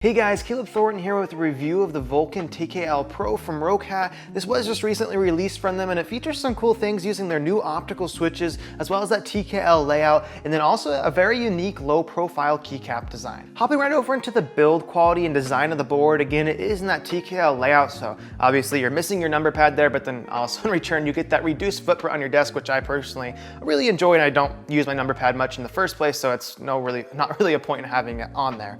Hey guys, Caleb Thornton here with a review of the Vulcan TKL Pro from Roccat. This was just recently released from them and it features some cool things using their new optical switches as well as that TKL layout, and then also a very unique low profile keycap design. Hopping right over into the build quality and design of the board, again it is in that TKL layout, so obviously you're missing your number pad there, but then also in return you get that reduced footprint on your desk, which I personally really enjoy, and I don't use my number pad much in the first place, so it's not really a point in having it on there.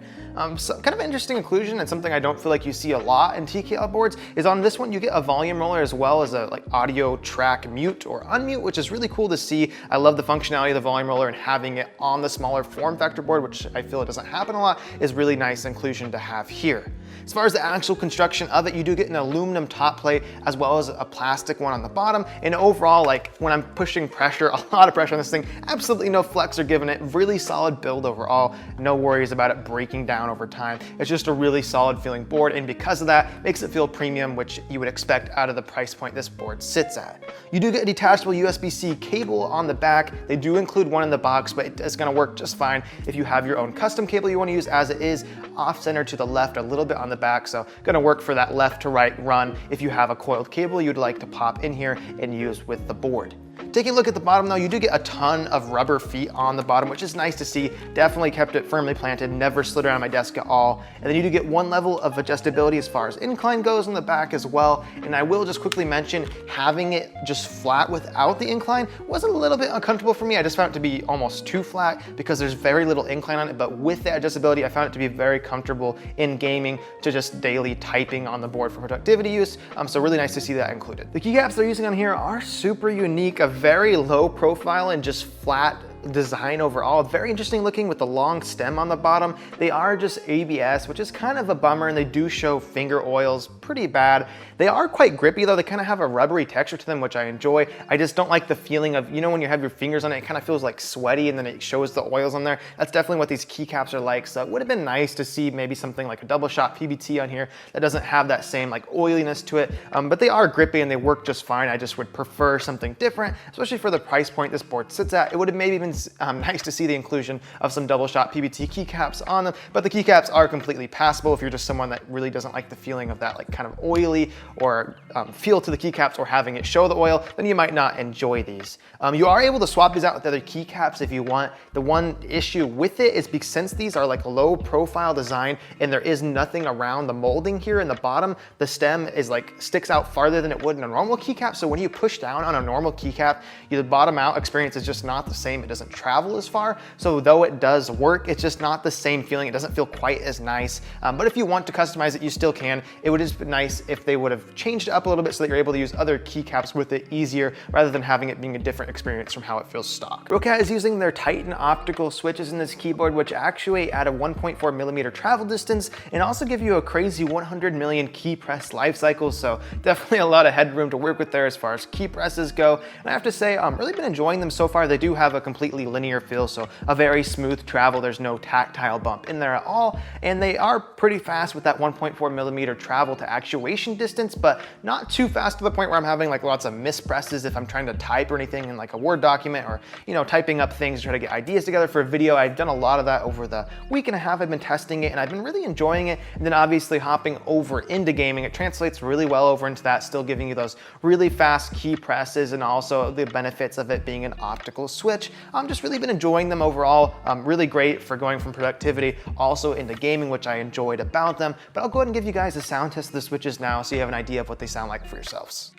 So kind of interesting inclusion and something I don't feel like you see a lot in TKL boards is on this one you get a volume roller as well as a audio track mute or unmute, which is really cool to see. I love the functionality of the volume roller, and having it on the smaller form factor board, which I feel it doesn't happen a lot, is really nice inclusion to have here. As far as the actual construction of it, you do get an aluminum top plate as well as a plastic one on the bottom, and overall, like when I'm pushing pressure, a lot of pressure on this thing, absolutely no flex are given it. Really solid build overall, no worries about it breaking down over time. It's just a really solid feeling board, and because of that, makes it feel premium, which you would expect out of the price point this board sits at. You do get a detachable USB-C cable on the back. They do include one in the box, but it's gonna work just fine if you have your own custom cable you wanna use, as it is off-center to the left a little bit on the back, so gonna work for that left to right run if you have a coiled cable you'd like to pop in here and use with the board. Taking a look at the bottom though, you do get a ton of rubber feet on the bottom, which is nice to see. Definitely kept it firmly planted, never slid around my desk at all. And then you do get one level of adjustability as far as incline goes in the back as well. And I will just quickly mention, having it just flat without the incline was a little bit uncomfortable for me. I just found it to be almost too flat because there's very little incline on it, but with the adjustability, I found it to be very comfortable in gaming to just daily typing on the board for productivity use. So really nice to see that included. The keycaps they're using on here are super unique, a very low profile and just flat design overall. Very interesting looking with the long stem on the bottom. They are just ABS, which is kind of a bummer, and they do show finger oils pretty bad. They are quite grippy though. They kind of have a rubbery texture to them, which I enjoy. I just don't like the feeling of, you know, when you have your fingers on it, it kind of feels like sweaty and then it shows the oils on there. That's definitely what these keycaps are like. So it would have been nice to see maybe something like a double shot PBT on here that doesn't have that same like oiliness to it. But they are grippy and they work just fine. I just would prefer something different, especially for the price point this board sits at. It would have maybe been nice to see the inclusion of some double shot PBT keycaps on them, but the keycaps are completely passable if you're just someone that really doesn't like the feeling of that like kind of oily or feel to the keycaps or having it show the oil, then you might not enjoy these. You are able to swap these out with other keycaps if you want. The one issue with it is because since these are like low profile design and there is nothing around the molding here in the bottom, the stem is like sticks out farther than it would in a normal keycap. So when you push down on a normal keycap, the bottom out experience is just not the same. It doesn't travel as far. So though it does work, it's just not the same feeling. It doesn't feel quite as nice. But if you want to customize it, you still can. It would just be nice if they would have changed it up a little bit so that you're able to use other keycaps with it easier rather than having it being a different experience from how it feels stock. Roccat is using their Titan optical switches in this keyboard, which actuate at a 1.4 millimeter travel distance and also give you a crazy 100 million key press life cycles. So definitely a lot of headroom to work with there as far as key presses go. And I have to say, I've really been enjoying them so far. They do have a completely linear feel, so a very smooth travel. There's no tactile bump in there at all, and they are pretty fast with that 1.4 millimeter travel to actuation distance, but not too fast to the point where I'm having like lots of mispresses if I'm trying to type or anything in like a Word document, or typing up things to try to get ideas together for a video. I've done a lot of that over the week and a half I've been testing it, and I've been really enjoying it. And then obviously hopping over into gaming, it translates really well over into that, still giving you those really fast key presses and also the benefits of it being an optical switch. I'm just really been enjoying them overall. Really great for going from productivity also into gaming, which I enjoyed about them. But I'll go ahead and give you guys a sound test of the switches now so you have an idea of what they sound like for yourselves.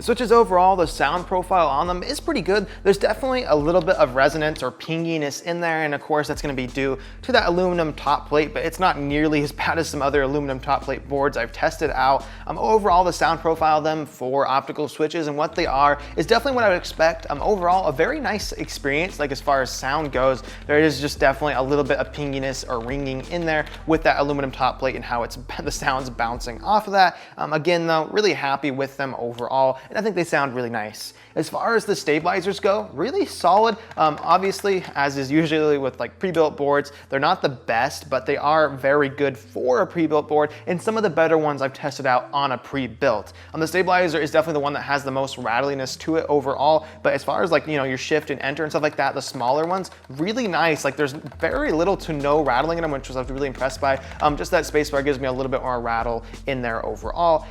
switches overall, the sound profile on them is pretty good. There's definitely a little bit of resonance or pinginess in there, and of course that's going to be due to that aluminum top plate, but it's not nearly as bad as some other aluminum top plate boards I've tested out. Overall, the sound profile of them for optical switches and what they are is definitely what I would expect. Overall, a very nice experience. Like as far as sound goes, there is just definitely a little bit of pinginess or ringing in there with that aluminum top plate and how it's the sound's bouncing off of that. Again though, really happy with them overall, and I think they sound really nice. As far as the stabilizers go, really solid. Obviously, as is usually with like pre-built boards, they're not the best, but they are very good for a pre-built board, and some of the better ones I've tested out on a pre-built. The stabilizer is definitely the one that has the most rattliness to it overall, but as far as like, you know, your shift and enter and stuff like that, the smaller ones, really nice. Like there's very little to no rattling in them, which I was really impressed by. Just that spacebar gives me a little bit more rattle in there overall.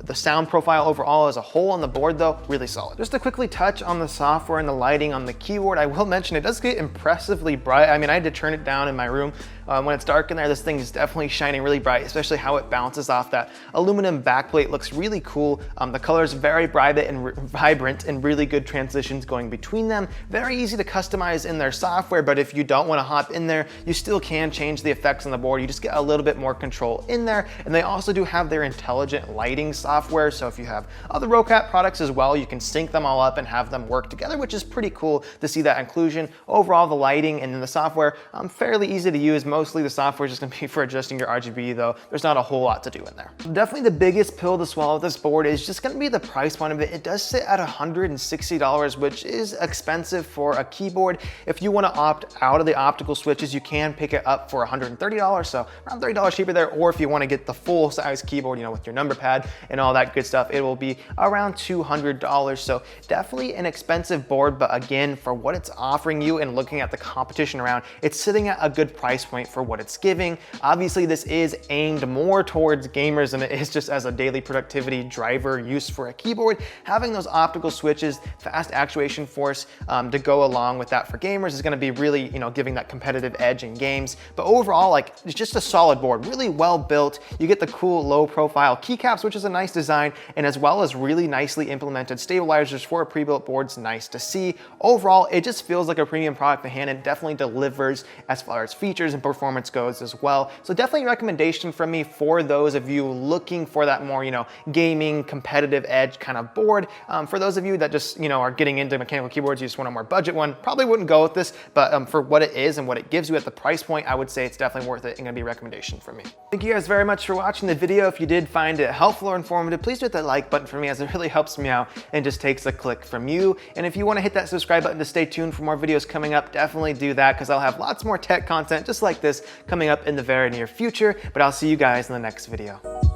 The sound profile overall as a whole on the board though, really solid. Just to quickly touch on the software and the lighting on the keyboard, I will mention it does get impressively bright. I mean, I had to turn it down in my room. When it's dark in there, this thing is definitely shining really bright, especially how it bounces off that aluminum backplate. Looks really cool. The colors very vibrant and really good transitions going between them. Very easy to customize in their software, but if you don't want to hop in there, you still can change the effects on the board. You just get a little bit more control in there. And they also do have their intelligent lighting software. So if you have other Roccat products as well, you can sync them all up and have them work together, which is pretty cool to see that inclusion. Overall, the lighting and then the software, fairly easy to use. Mostly the software is just going to be for adjusting your RGB though. There's not a whole lot to do in there. Definitely the biggest pill to swallow with this board is just going to be the price point of it. It does sit at $160, which is expensive for a keyboard. If you want to opt out of the optical switches, you can pick it up for $130, so around $30 cheaper there. Or if you want to get the full size keyboard, you know, with your number pad and all that good stuff, it will be around $200. So definitely an expensive board, but again, for what it's offering you and looking at the competition around, it's sitting at a good price point for what it's giving. Obviously, this is aimed more towards gamers than it is just as a daily productivity driver use for a keyboard. Having those optical switches, fast actuation force to go along with that for gamers is going to be really, you know, giving that competitive edge in games. But overall, like, it's just a solid board, really well built. You get the cool low profile keycaps, which is a nice design, and as well as really nicely implemented stabilizers for a pre-built board's nice to see. Overall, it just feels like a premium product to hand. It definitely delivers as far as features and performance goes as well. So definitely a recommendation from me for those of you looking for that more, you know, gaming competitive edge kind of board. For those of you that just, you know, are getting into mechanical keyboards, you just want a more budget one, probably wouldn't go with this, but for what it is and what it gives you at the price point, I would say it's definitely worth it and gonna be a recommendation from me. Thank you guys very much for watching the video. If you did find it helpful or informative, please hit that like button for me, as it really helps me out and just takes a click from you. And if you want to hit that subscribe button to stay tuned for more videos coming up, definitely do that, because I'll have lots more tech content just like this coming up in the very near future. But I'll see you guys in the next video.